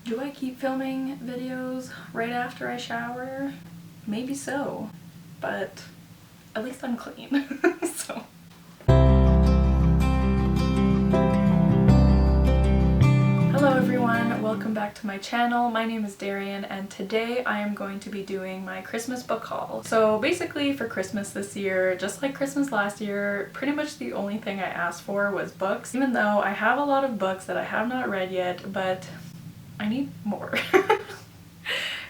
Do I keep filming videos right after I shower? Maybe so, but at least I'm clean. So. Hello everyone, welcome back to my channel. My name is Darian and today I am going to be doing my Christmas book haul. So basically for Christmas this year, just like Christmas last year, pretty much the only thing I asked for was books. Even though I have a lot of books that I have not read yet, but I need more.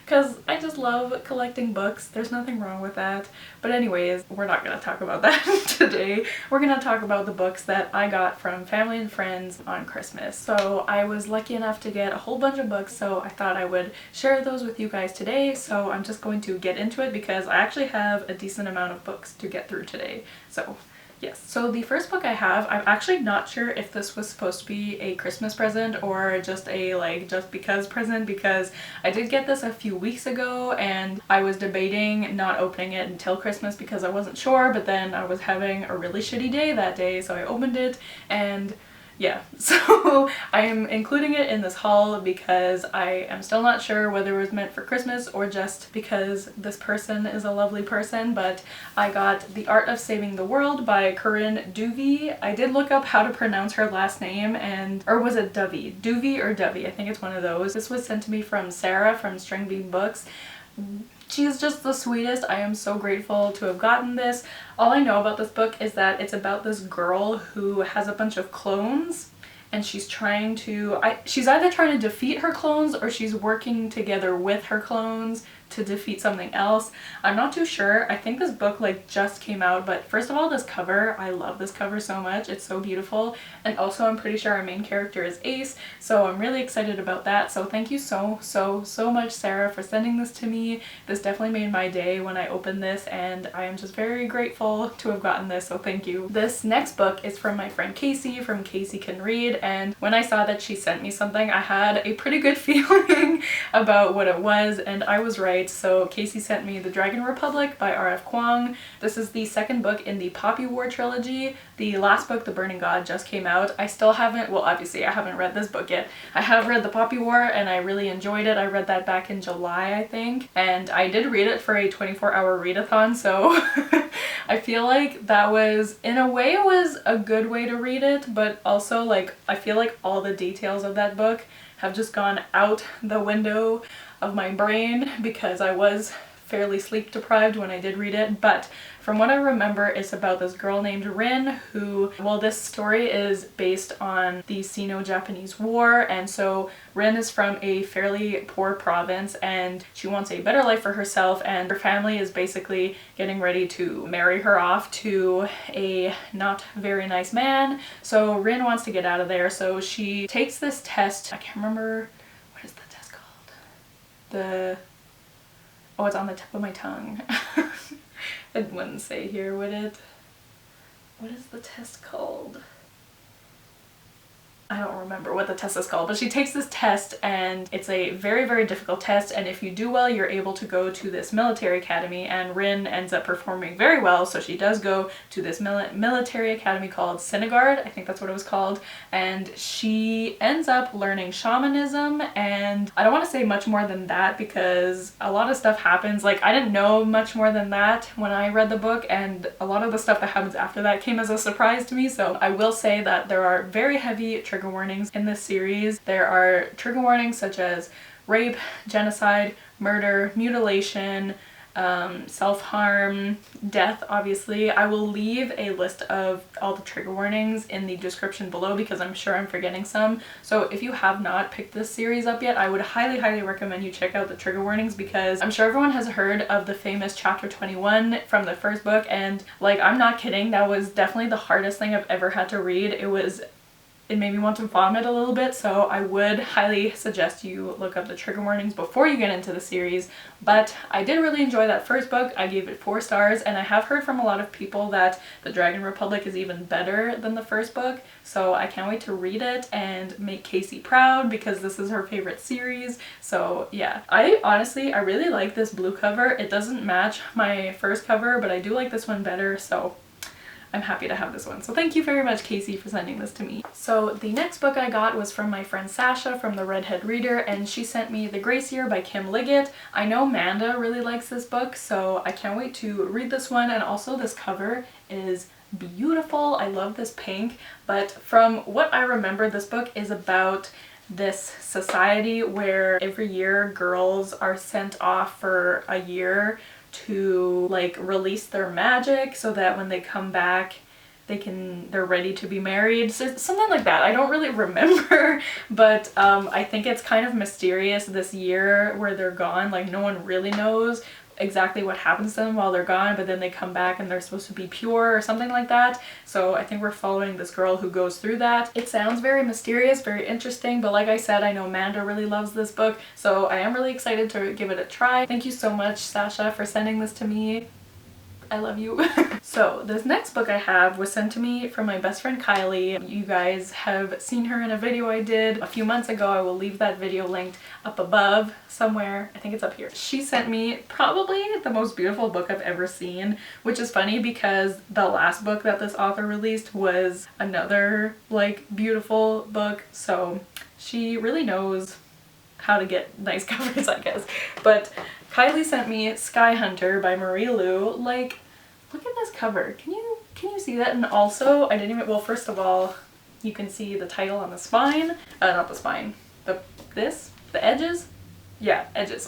Because I just love collecting books. There's nothing wrong with that. But anyways, we're not going to talk about that today. We're going to talk about the books that I got from family and friends on Christmas. So I was lucky enough to get a whole bunch of books, so I thought I would share those with you guys today. So I'm just going to get into it because I actually have a decent amount of books to get through today. So yes. So the first book I have, I'm actually not sure if this was supposed to be a Christmas present or just a just because present, because I did get this a few weeks ago and I was debating not opening it until Christmas because I wasn't sure, but then I was having a really shitty day that day, so I opened it and yeah, so I am including it in this haul because I am still not sure whether it was meant for Christmas or just because this person is a lovely person, but I got The Art of Saving the World by Corinne Duvey. I did look up how to pronounce her last name, or was it Dovey? Duvey or Dovey? I think it's one of those. This was sent to me from Sarah from String Bean Books. She's just the sweetest. I am so grateful to have gotten this. All I know about this book is that it's about this girl who has a bunch of clones and she's trying to, she's either trying to defeat her clones or she's working together with her clones to defeat something else. I'm not too sure. I think this book just came out, but first of all, this cover, I love this cover so much. It's so beautiful. And also I'm pretty sure our main character is Ace, so I'm really excited about that. So thank you so much, Sarah, for sending this to me. This definitely made my day when I opened this and I am just very grateful to have gotten this, so thank you. This next book is from my friend Casey from Casey Can Read, and when I saw that she sent me something, I had a pretty good feeling about what it was, and I was right. So Casey sent me The Dragon Republic by R.F. Kuang. This is the second book in the Poppy War trilogy. The last book, The Burning God, just came out. I still haven't, well obviously I haven't read this book yet. I have read The Poppy War and I really enjoyed it. I read that back in July, I think. And I did read it for a 24-hour readathon, so I feel like that was, in a way, it was a good way to read it, but also I feel like all the details of that book have just gone out the window of my brain because I was fairly sleep deprived when I did read it. But from what I remember, it's about this girl named Rin who, well, this story is based on the Sino-Japanese War, and so Rin is from a fairly poor province and she wants a better life for herself, and her family is basically getting ready to marry her off to a not very nice man. So Rin wants to get out of there, so she takes this test. I can't remember, what is the test called? Oh, it's on the tip of my tongue. It wouldn't say here, would it? What is the test called? I don't remember what the test is called, but she takes this test and it's a very difficult test, and if you do well you're able to go to this military academy, and Rin ends up performing very well, so she does go to this military academy called Sinigard, I think that's what it was called, and she ends up learning shamanism, and I don't want to say much more than that because a lot of stuff happens. I didn't know much more than that when I read the book, and a lot of the stuff that happens after that came as a surprise to me, so I will say that there are very heavy trigger warnings in this series. There are trigger warnings such as rape, genocide, murder, mutilation, self-harm, death, obviously. I will leave a list of all the trigger warnings in the description below because I'm sure I'm forgetting some. So if you have not picked this series up yet, I would highly recommend you check out the trigger warnings because I'm sure everyone has heard of the famous chapter 21 from the first book, and I'm not kidding, that was definitely the hardest thing I've ever had to read. It made me want to vomit a little bit, so I would highly suggest you look up the trigger warnings before you get into the series. But I did really enjoy that first book. I gave it 4 stars, and I have heard from a lot of people that The Dragon Republic is even better than the first book, so I can't wait to read it and make Casey proud because this is her favorite series. So yeah, I really like this blue cover. It doesn't match my first cover, but I do like this one better, so I'm happy to have this one. So thank you very much, Casey, for sending this to me. So the next book I got was from my friend Sasha from the Redhead Reader, and she sent me The Grace Year by Kim Liggett. I know Manda really likes this book, so I can't wait to read this one. And also this cover is beautiful. I love this pink, but from what I remember, this book is about this society where every year girls are sent off for a year to like release their magic so that when they come back they're ready to be married. So something like that. I don't really remember, but I think it's kind of mysterious this year where they're gone. Like no one really knows exactly what happens to them while they're gone, but then they come back and they're supposed to be pure or something like that. So I think we're following this girl who goes through that. It sounds very mysterious, very interesting, but like I said, I know Manda really loves this book, so I am really excited to give it a try. Thank you so much, Sasha, for sending this to me. I love you. So this next book I have was sent to me from my best friend Kylie. You guys have seen her in a video I did a few months ago. I will leave that video linked up above somewhere. I think it's up here. She sent me probably the most beautiful book I've ever seen, which is funny because the last book that this author released was another like beautiful book. So she really knows how to get nice covers, I guess. But Kylie sent me Sky Hunter by Marie Lu. Like, look at this cover. Can you see that? And also, I didn't even, well, first of all, you can see the title on the spine. Not the spine. The edges? Yeah, edges.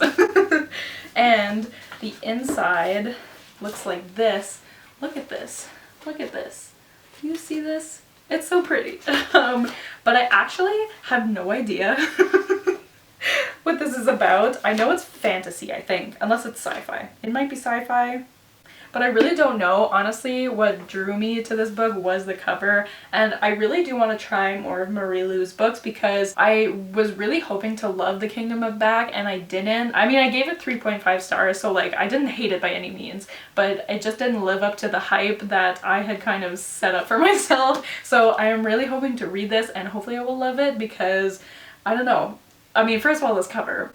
And the inside looks like this. Look at this. Look at this. Do you see this? It's so pretty. But I actually have no idea what this is about. I know it's fantasy, I think, unless it's sci-fi. It might be sci-fi, but I really don't know. Honestly, what drew me to this book was the cover, and I really do want to try more of Marie Lu's books because I was really hoping to love The Kingdom of Back and I didn't. I mean, I gave it 3.5 stars, so like I didn't hate it by any means, but it just didn't live up to the hype that I had kind of set up for myself. So I am really hoping to read this and hopefully I will love it because, I don't know. I mean, first of all, this cover.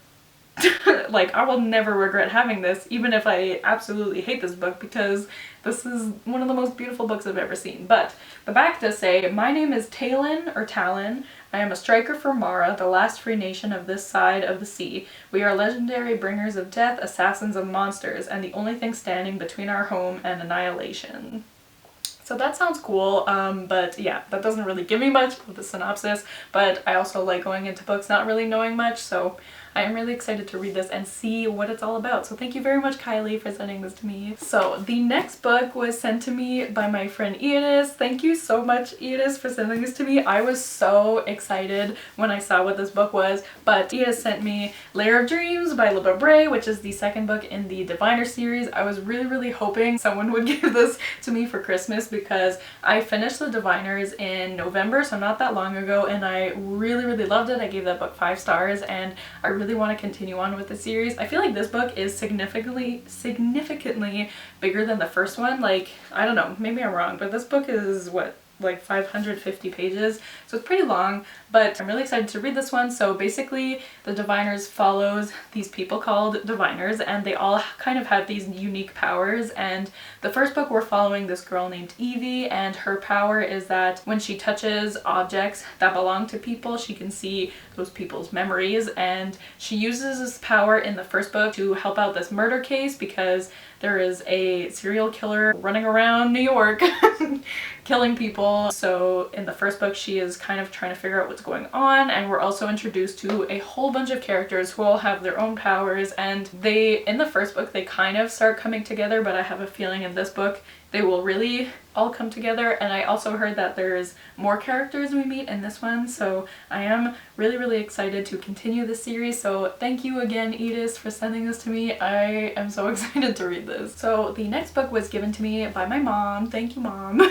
Like, I will never regret having this, even if I absolutely hate this book, because this is one of the most beautiful books I've ever seen. But the back does say, "My name is Talon, or Talon. I am a striker for Mara, the last free nation of this side of the sea. We are legendary bringers of death, assassins of monsters, and the only thing standing between our home and annihilation." So that sounds cool, but yeah, that doesn't really give me much of the synopsis, but I also like going into books not really knowing much, so I am really excited to read this and see what it's all about. So thank you very much, Kylie, for sending this to me. So the next book was sent to me by my friend Edis. Thank you so much, Edis, for sending this to me. I was so excited when I saw what this book was, but Edis sent me Lair of Dreams by Libba Bray, which is the second book in the Diviner series. I was really hoping someone would give this to me for Christmas because I finished the Diviners in November, so not that long ago, and I really loved it. I gave that book 5 stars, and I really want to continue on with the series. I feel like this book is significantly bigger than the first one. Like, I don't know, maybe I'm wrong, but this book is what, like 550 pages, so it's pretty long, but I'm really excited to read this one. So basically the Diviners follows these people called Diviners, and they all kind of have these unique powers. And the first book we're following this girl named Evie, and her power is that when she touches objects that belong to people, she can see those people's memories, and she uses this power in the first book to help out this murder case because there is a serial killer running around New York killing people. So in the first book she is kind of trying to figure out what's going on, and we're also introduced to a whole bunch of characters who all have their own powers, and in the first book they kind of start coming together, but I have a feeling in this book they will really all come together. And I also heard that there's more characters we meet in this one, so I am really excited to continue this series. So thank you again, Edis, for sending this to me. I am so excited to read this. So the next book was given to me by my mom. Thank you, Mom.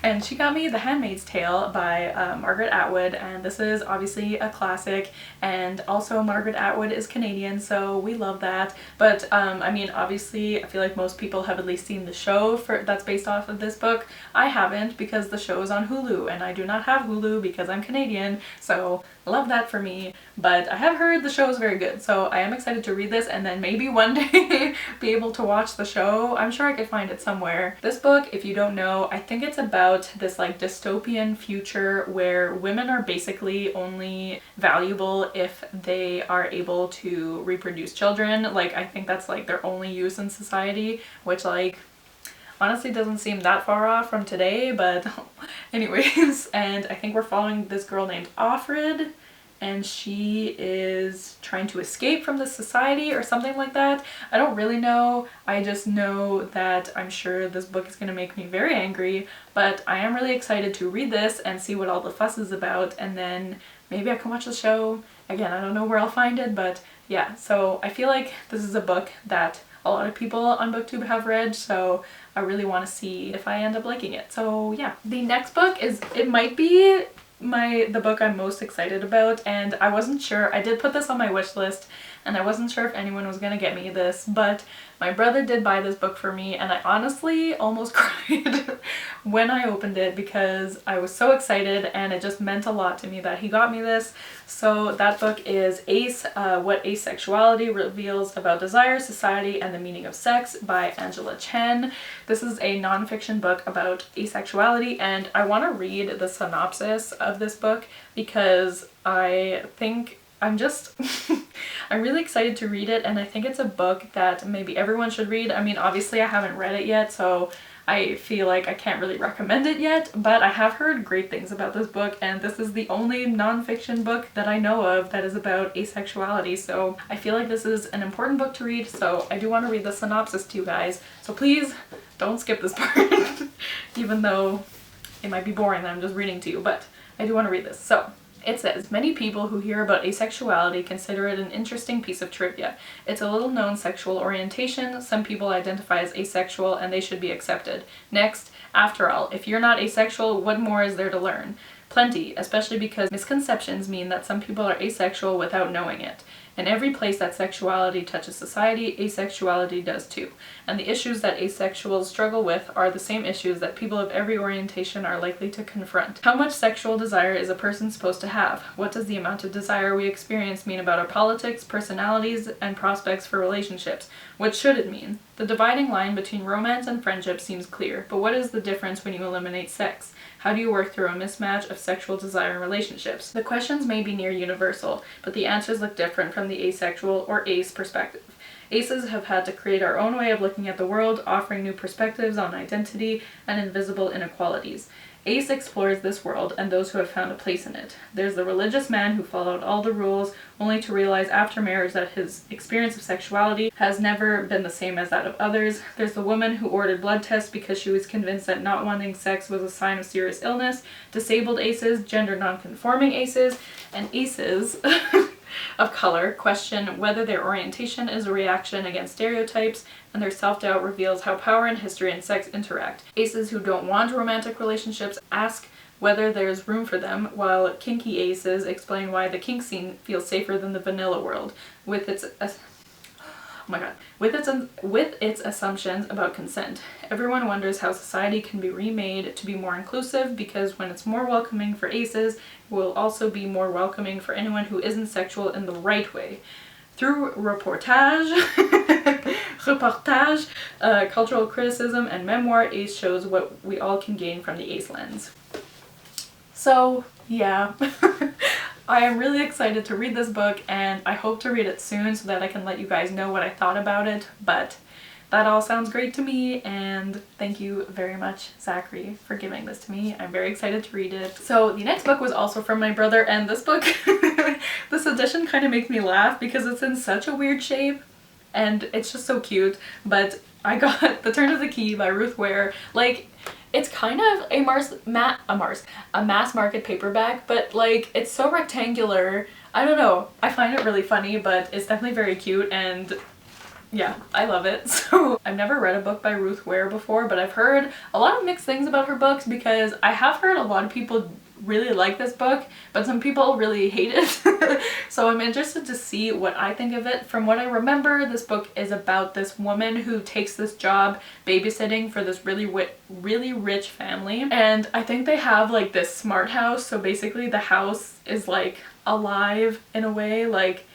And she got me The Handmaid's Tale by Margaret Atwood, and this is obviously a classic, and also Margaret Atwood is Canadian, so we love that. But I mean, obviously I feel like most people have at least seen the show before that's based off of this book. I haven't, because the show is on Hulu and I do not have Hulu because I'm Canadian, so love that for me. But I have heard the show is very good, so I am excited to read this and then maybe one day be able to watch the show. I'm sure I could find it somewhere. This book, if you don't know, I think it's about this like dystopian future where women are basically only valuable if they are able to reproduce children. Like, I think that's like their only use in society, which like honestly doesn't seem that far off from today, but anyways. And I think we're following this girl named Offred, and she is trying to escape from this society or something like that. I don't really know. I just know that I'm sure this book is going to make me very angry, but I am really excited to read this and see what all the fuss is about, and then maybe I can watch the show. Again, I don't know where I'll find it, but yeah. So I feel like this is a book that a lot of people on BookTube have read, so I really want to see if I end up liking it. So yeah. The next book is, it might be the book I'm most excited about, and I wasn't sure. I did put this on my wish list and I wasn't sure if anyone was gonna get me this, but my brother did buy this book for me, and I honestly almost cried when I opened it because I was so excited and it just meant a lot to me that he got me this. So that book is Ace, What Asexuality Reveals About Desire, Society, and the Meaning of Sex by Angela Chen. This is a nonfiction book about asexuality, and I want to read the synopsis of this book because I think I'm just I'm really excited to read it, and I think it's a book that maybe everyone should read. I mean, obviously I haven't read it yet, so I feel like I can't really recommend it yet, but I have heard great things about this book, and this is the only nonfiction book that I know of that is about asexuality, so I feel like this is an important book to read, so I do want to read the synopsis to you guys. So please don't skip this part, even though it might be boring that I'm just reading to you, but I do want to read this. So it says, many people who hear about asexuality consider it an interesting piece of trivia. It's a little known sexual orientation. Some people identify as asexual and they should be accepted. Next, after all, if you're not asexual, what more is there to learn? Plenty, especially because misconceptions mean that some people are asexual without knowing it. In every place that sexuality touches society, asexuality does too. And the issues that asexuals struggle with are the same issues that people of every orientation are likely to confront. How much sexual desire is a person supposed to have? What does the amount of desire we experience mean about our politics, personalities, and prospects for relationships? What should it mean? The dividing line between romance and friendship seems clear, but what is the difference when you eliminate sex? How do you work through a mismatch of sexual desire in relationships? The questions may be near universal, but the answers look different from the asexual or ace perspective. Aces have had to create our own way of looking at the world, offering new perspectives on identity and invisible inequalities. Ace explores this world and those who have found a place in it. There's the religious man who followed all the rules, only to realize after marriage that his experience of sexuality has never been the same as that of others. There's the woman who ordered blood tests because she was convinced that not wanting sex was a sign of serious illness. Disabled aces, gender non-conforming aces, and aces of color question whether their orientation is a reaction against stereotypes, and their self-doubt reveals how power and history and sex interact. Aces who don't want romantic relationships ask whether there's room for them, while kinky aces explain why the kink scene feels safer than the vanilla world, with its assumptions about consent. Everyone wonders how society can be remade to be more inclusive, because when it's more welcoming for aces, it will also be more welcoming for anyone who isn't sexual in the right way. Through reportage, cultural criticism, and memoir, Ace shows what we all can gain from the Ace lens. So, yeah. I am really excited to read this book, and I hope to read it soon so that I can let you guys know what I thought about it, but that all sounds great to me, and thank you very much, Zachary, for giving this to me. I'm very excited to read it. So the next book was also from my brother, and this book, this edition kind of makes me laugh because it's in such a weird shape, and it's just so cute, but I got The Turn of the Key by Ruth Ware. Like, it's kind of a mass market paperback, but like, it's so rectangular. I don't know, I find it really funny, but it's definitely very cute, and yeah, I love it. So I've never read a book by Ruth Ware before, but I've heard a lot of mixed things about her books, because I have heard a lot of people really like this book, but some people really hate it. So I'm interested to see what I think of it. From what I remember, this book is about this woman who takes this job babysitting for this really rich family, and I think they have like this smart house, so basically the house is like alive in a way. Like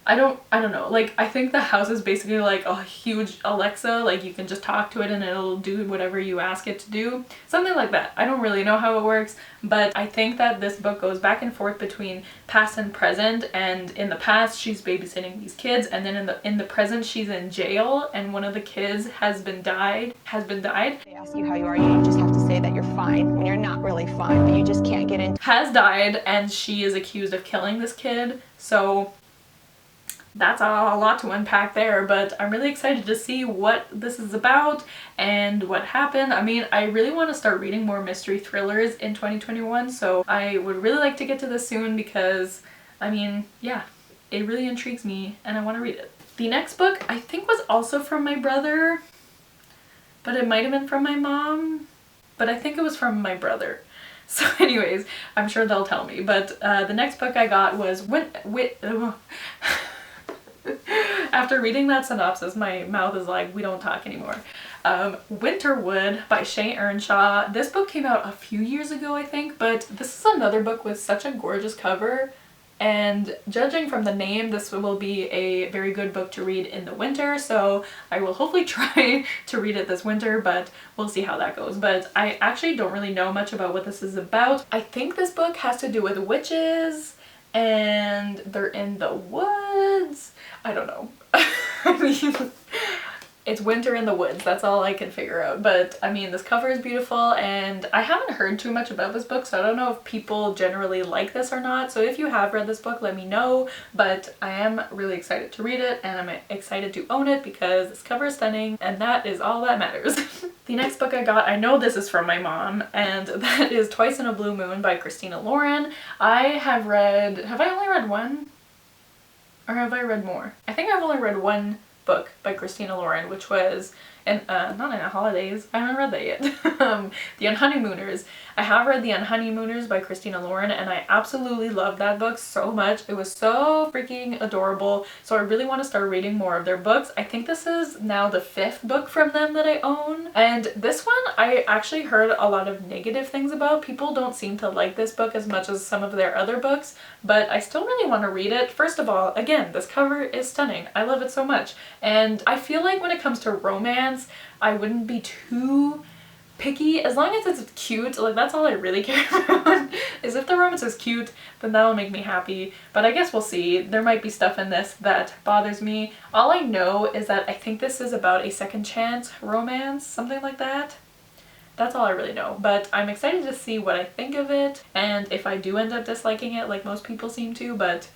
I don't know, like I think the house is basically like a huge Alexa, like you can just talk to it and it'll do whatever you ask it to do, something like that. I don't really know how it works, but I think that this book goes back and forth between past and present, and in the past she's babysitting these kids, and then in the present she's in jail and one of the kids has been died. They ask you how you are, you just have to say that you're fine when you're not really fine, but you just can't get into has died, and she is accused of killing this kid. So that's a lot to unpack there, but I'm really excited to see what this is about and what happened. I mean, I really want to start reading more mystery thrillers in 2021, so I would really like to get to this soon because, I mean, yeah, it really intrigues me and I want to read it. The next book I think was also from my brother, but it might have been from my mom, but I think it was from my brother. So anyways, I'm sure they'll tell me, but the next book I got was After reading that synopsis, my mouth is like, we don't talk anymore. Winterwood by Shay Earnshaw. This book came out a few years ago, I think, but this is another book with such a gorgeous cover, and judging from the name, this will be a very good book to read in the winter, so I will hopefully try to read it this winter, but we'll see how that goes. But I actually don't really know much about what this is about. I think this book has to do with witches, and they're in the woods. I don't know. I mean, it's winter in the woods, that's all I can figure out. But I mean, this cover is beautiful, and I haven't heard too much about this book, so I don't know if people generally like this or not. So if you have read this book, let me know. But I am really excited to read it, and I'm excited to own it because this cover is stunning, and that is all that matters. The next book I got, I know this is from my mom, and that is Twice in a Blue Moon by Christina Lauren. have I only read one? Or have I read more? I think I've only read one book by Christina Lauren, which was not in a holidays. I haven't read that yet. The Unhoneymooners. I have read The Unhoneymooners by Christina Lauren, and I absolutely loved that book so much. It was so freaking adorable. So I really want to start reading more of their books. I think this is now the 5th book from them that I own. And this one I actually heard a lot of negative things about. People don't seem to like this book as much as some of their other books, but I still really want to read it. First of all, again, this cover is stunning. I love it so much. And I feel like when it comes to romance, I wouldn't be too picky as long as it's cute. Like, that's all I really care about. Is if the romance is cute, then that'll make me happy. But I guess we'll see. There might be stuff in this that bothers me. All I know is that I think this is about a second chance romance, something like that. That's all I really know, but I'm excited to see what I think of it, and if I do end up disliking it like most people seem to. But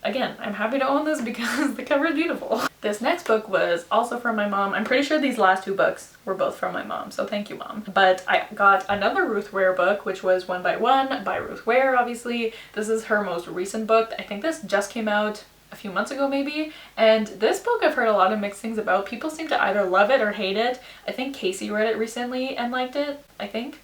again, I'm happy to own this because the cover is beautiful. This next book was also from my mom. I'm pretty sure these last 2 books were both from my mom, so thank you, Mom. But I got another Ruth Ware book, which was One by One by Ruth Ware, obviously. This is her most recent book. I think this just came out a few months ago maybe, and this book I've heard a lot of mixed things about. People seem to either love it or hate it. I think Casey read it recently and liked it, I think.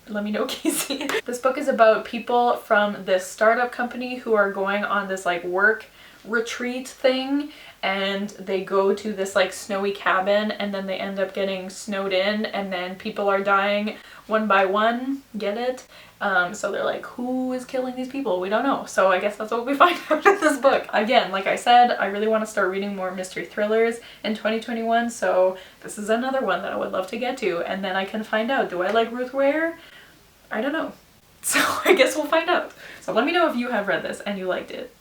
Let me know, Casey. This book is about people from this startup company who are going on this like work retreat thing, and they go to this like snowy cabin, and then they end up getting snowed in, and then people are dying one by one. Get it? So they're like, who is killing these people? We don't know. So I guess that's what we find out in this book. Again, like I said, I really want to start reading more mystery thrillers in 2021, so this is another one that I would love to get to, and then I can find out, do I like Ruth Ware? I don't know. So I guess we'll find out. So let me know if you have read this and you liked it.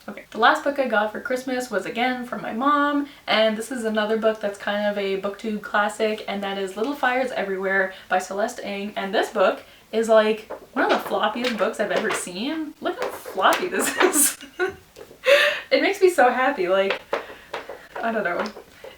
Okay, the last book I got for Christmas was again from my mom, and this is another book that's kind of a booktube classic, and that is Little Fires Everywhere by Celeste Ng. And this book is like one of the floppiest books I've ever seen. Look how floppy this is. It makes me so happy, like, I don't know.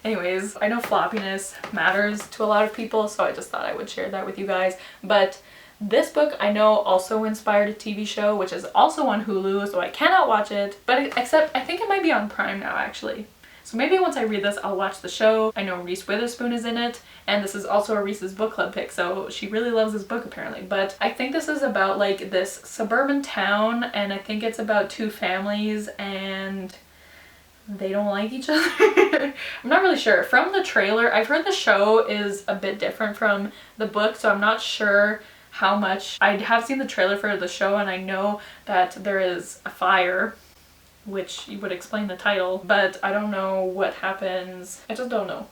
Anyways, I know floppiness matters to a lot of people, so I just thought I would share that with you guys. But this book I know also inspired a TV show, which is also on Hulu, so I cannot watch it, but except I think it might be on Prime now actually. So maybe once I read this, I'll watch the show. I know Reese Witherspoon is in it, and this is also a Reese's book club pick, so she really loves this book apparently. But I think this is about like this suburban town, and I think it's about two families and they don't like each other. I'm not really sure. From the trailer, I've heard the show is a bit different from the book, so I'm not sure how much. I have seen the trailer for the show, and I know that there is a fire, which would explain the title, but I don't know what happens. I just don't know.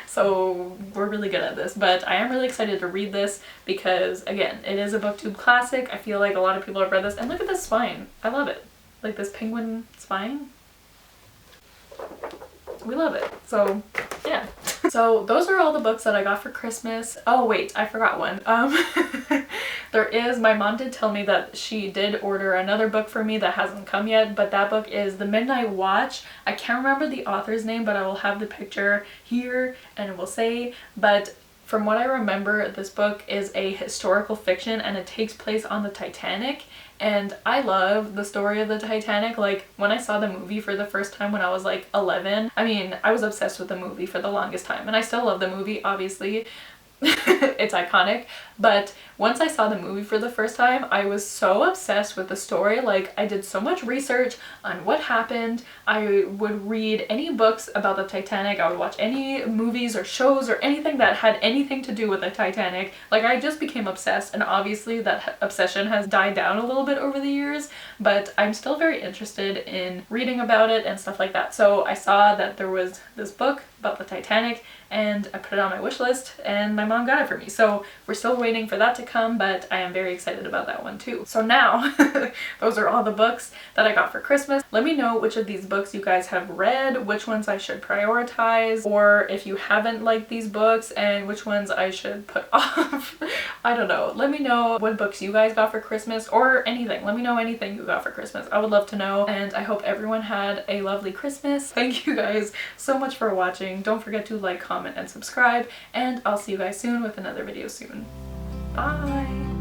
So we're really good at this, but I am really excited to read this because, again, it is a booktube classic. I feel like a lot of people have read this, and look at this spine. I love it. Like this penguin spine. We love it. So yeah. So those are all the books that I got for Christmas. Oh wait, I forgot one. My mom did tell me that she did order another book for me that hasn't come yet, but that book is The Midnight Watch. I can't remember the author's name, but I will have the picture here and it will say, but from what I remember, this book is a historical fiction and it takes place on the Titanic. And I love the story of the Titanic. Like, when I saw the movie for the first time when I was like 11, I mean, I was obsessed with the movie for the longest time, and I still love the movie, obviously. It's iconic, but once I saw the movie for the first time, I was so obsessed with the story. Like, I did so much research on what happened. I would read any books about the Titanic. I would watch any movies or shows or anything that had anything to do with the Titanic. Like, I just became obsessed, and obviously that obsession has died down a little bit over the years, but I'm still very interested in reading about it and stuff like that. So I saw that there was this book about the Titanic, and I put it on my wish list, and my mom got it for me. So we're still waiting for that to come, but I am very excited about that one too. So now, those are all the books that I got for Christmas. Let me know which of these books you guys have read, which ones I should prioritize, or if you haven't liked these books and which ones I should put off. I don't know. Let me know what books you guys got for Christmas, or anything. Let me know anything you got for Christmas. I would love to know, and I hope everyone had a lovely Christmas. Thank you guys so much for watching. Don't forget to like, comment, and subscribe, and I'll see you guys soon with another video soon. Bye!